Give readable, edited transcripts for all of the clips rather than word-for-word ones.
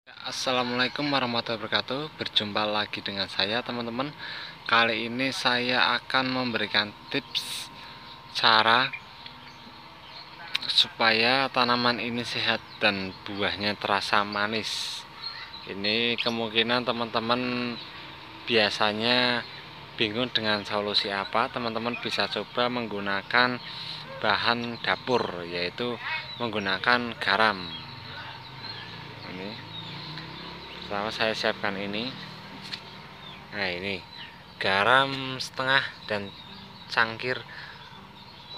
Assalamualaikum warahmatullahi wabarakatuh. Berjumpa lagi dengan saya teman-teman. Kali ini saya akan memberikan tips cara supaya tanaman ini sehat dan buahnya terasa manis. Ini kemungkinan teman-teman biasanya bingung dengan solusi apa. Teman-teman bisa coba menggunakan bahan dapur, yaitu menggunakan garam. Ini pertama saya siapkan ini. Nah, ini garam setengah dan cangkir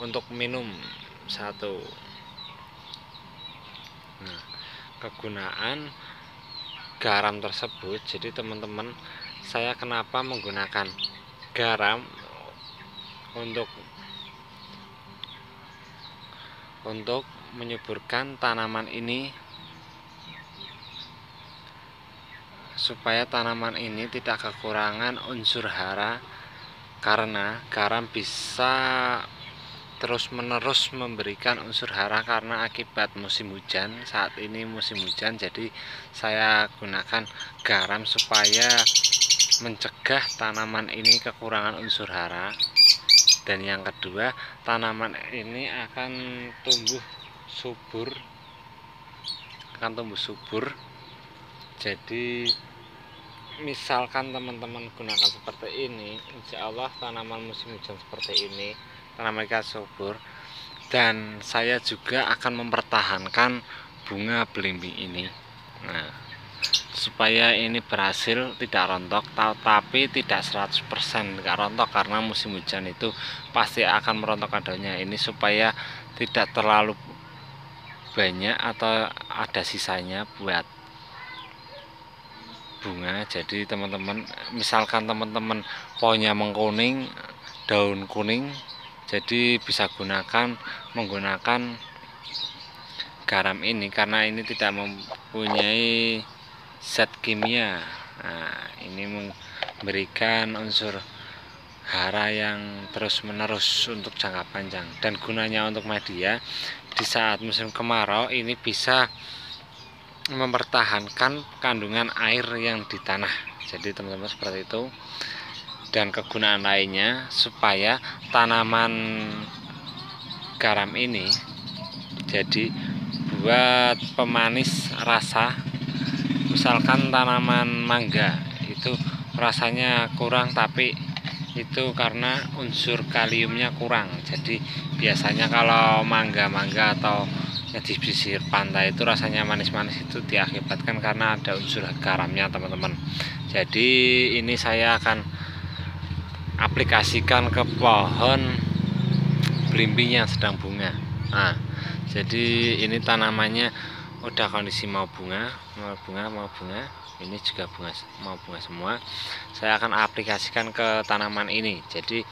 untuk minum satu. Nah, kegunaan garam tersebut, jadi teman-teman, saya kenapa menggunakan garam untuk menyuburkan tanaman ini, supaya tanaman ini tidak kekurangan unsur hara, karena garam bisa terus-menerus memberikan unsur hara karena akibat musim hujan. Saat ini musim hujan, jadi saya gunakan garam supaya mencegah tanaman ini kekurangan unsur hara. Dan yang kedua, tanaman ini akan tumbuh subur, jadi misalkan teman-teman gunakan seperti ini, insya Allah tanaman musim hujan seperti ini tanaman ikan subur. Dan saya juga akan mempertahankan bunga belimbing ini, nah, supaya ini berhasil tidak rontok, tapi tidak 100% nggak rontok, karena musim hujan itu pasti akan merontokkan daunnya. Ini supaya tidak terlalu banyak atau ada sisanya buat bunga. Jadi teman-teman, misalkan teman-teman pohonnya mengkuning, daun kuning, jadi bisa menggunakan garam ini, karena ini tidak mempunyai zat kimia. Nah, ini memberikan unsur hara yang terus-menerus untuk jangka panjang. Dan gunanya untuk media di saat musim kemarau, ini bisa mempertahankan kandungan air yang di tanah. Jadi teman-teman, seperti itu. Dan kegunaan lainnya, supaya tanaman garam ini jadi buat pemanis rasa. Misalkan tanaman mangga itu rasanya kurang, tapi itu karena unsur kaliumnya kurang. Jadi biasanya kalau mangga atau di pesisir pantai itu rasanya manis-manis, itu diakibatkan karena ada unsur garamnya teman-teman. Jadi ini saya akan aplikasikan ke pohon belimbing yang sedang bunga. Nah, jadi ini tanamannya udah kondisi mau bunga. Ini juga mau bunga semua. Saya akan aplikasikan ke tanaman ini. Jadi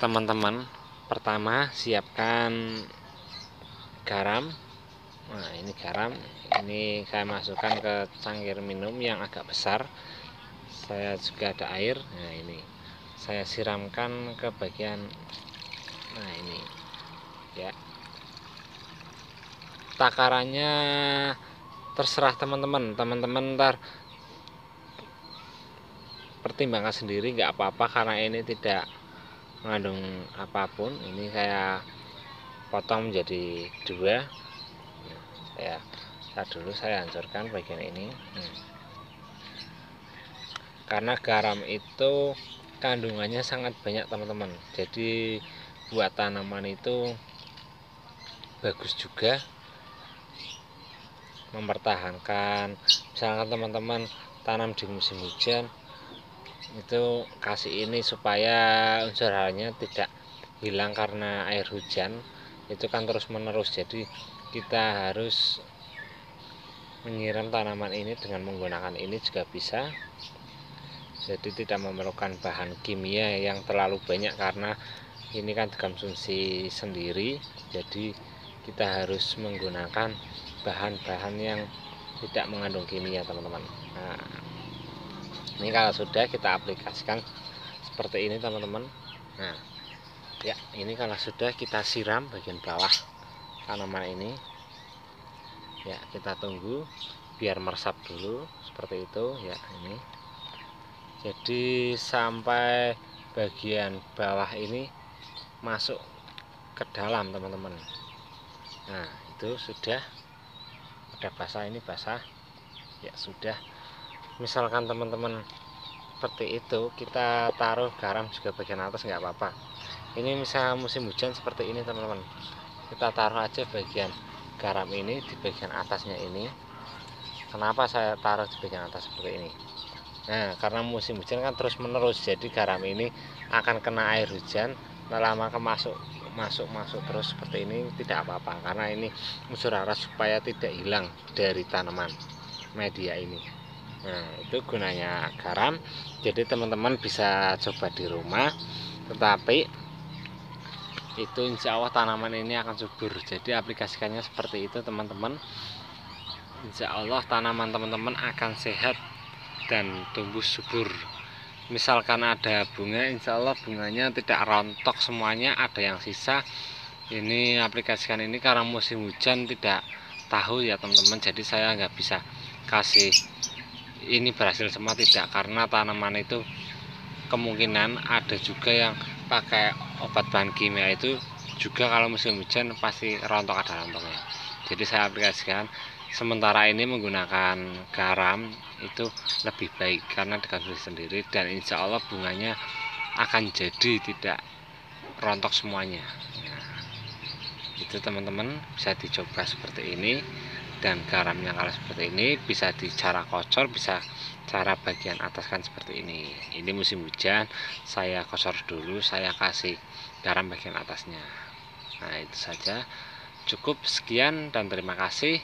teman-teman, pertama siapkan garam. Nah, ini garam, ini saya masukkan ke cangkir minum yang agak besar. Saya juga ada air. Nah, ini saya siramkan ke bagian, nah ini ya. Takarannya terserah teman-teman ntar pertimbangkan sendiri, nggak apa-apa, karena ini tidak mengandung apapun. Ini saya potong menjadi dua. Saya hancurkan bagian ini. Karena garam itu kandungannya sangat banyak teman-teman, jadi buat tanaman itu bagus juga, mempertahankan. Misalkan teman-teman tanam di musim hujan, itu kasih ini supaya unsur haranya tidak hilang karena air hujan itu kan terus menerus. Jadi kita harus menyiram tanaman ini dengan menggunakan ini juga bisa. Jadi tidak memerlukan bahan kimia yang terlalu banyak, karena ini kan dikonsumsi sendiri. Jadi kita harus menggunakan bahan-bahan yang tidak mengandung kimia teman-teman. Nah, ini kalau sudah kita aplikasikan seperti ini teman-teman. Nah ya, ini kalau sudah kita siram bagian bawah tanaman ini ya, kita tunggu biar meresap dulu seperti itu ya. Ini jadi sampai bagian bawah ini masuk ke dalam teman-teman. Nah itu sudah basah, ini basah ya sudah. Misalkan teman-teman seperti itu, kita taruh garam juga bagian atas nggak apa-apa. Ini misal musim hujan seperti ini teman-teman, kita taruh aja bagian garam ini di bagian atasnya ini. Kenapa saya taruh di bagian atas seperti ini? Nah karena musim hujan kan terus menerus, jadi garam ini akan kena air hujan, lama masuk terus seperti ini tidak apa-apa, karena ini unsur hara supaya tidak hilang dari tanaman media ini. Nah itu gunanya garam. Jadi teman-teman bisa coba di rumah, tetapi itu insya Allah tanaman ini akan subur. Jadi aplikasikannya seperti itu teman-teman. Insya Allah tanaman teman-teman akan sehat dan tumbuh subur. Misalkan ada bunga, insya Allah bunganya tidak rontok semuanya, ada yang sisa. Ini aplikasikan ini karena musim hujan tidak tahu ya teman-teman, jadi saya nggak bisa kasih ini berhasil semua, tidak, karena tanaman itu kemungkinan ada juga yang pakai obat bahan kimia, itu juga kalau musim hujan pasti rontok, ada rontoknya. Jadi saya aplikasikan sementara ini menggunakan garam itu lebih baik karena dikonsumsi sendiri, dan insya Allah bunganya akan jadi tidak rontok semuanya. Nah, itu teman-teman bisa dicoba seperti ini. Dan garamnya kalau seperti ini bisa di cara kocor, bisa cara bagian atas kan seperti ini. Ini musim hujan, saya kocor dulu, saya kasih garam bagian atasnya. Nah itu saja, cukup sekian dan terima kasih.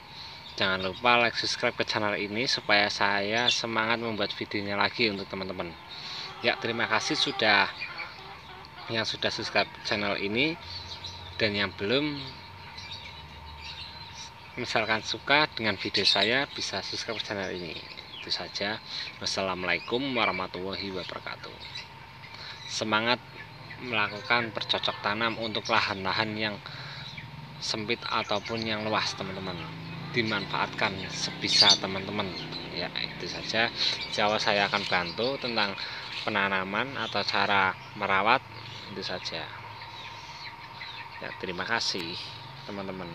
Jangan lupa like, subscribe ke channel ini supaya saya semangat membuat videonya lagi untuk teman-teman. Ya terima kasih yang sudah subscribe channel ini, dan yang belum, misalkan suka dengan video saya bisa subscribe channel ini. Itu saja. Wassalamualaikum warahmatullahi wabarakatuh. Semangat melakukan bercocok tanam untuk lahan-lahan yang sempit ataupun yang luas teman-teman, dimanfaatkan sebisa teman-teman ya. Itu saja. Insya saya akan bantu tentang penanaman atau cara merawat. Itu saja ya. Terima kasih teman-teman.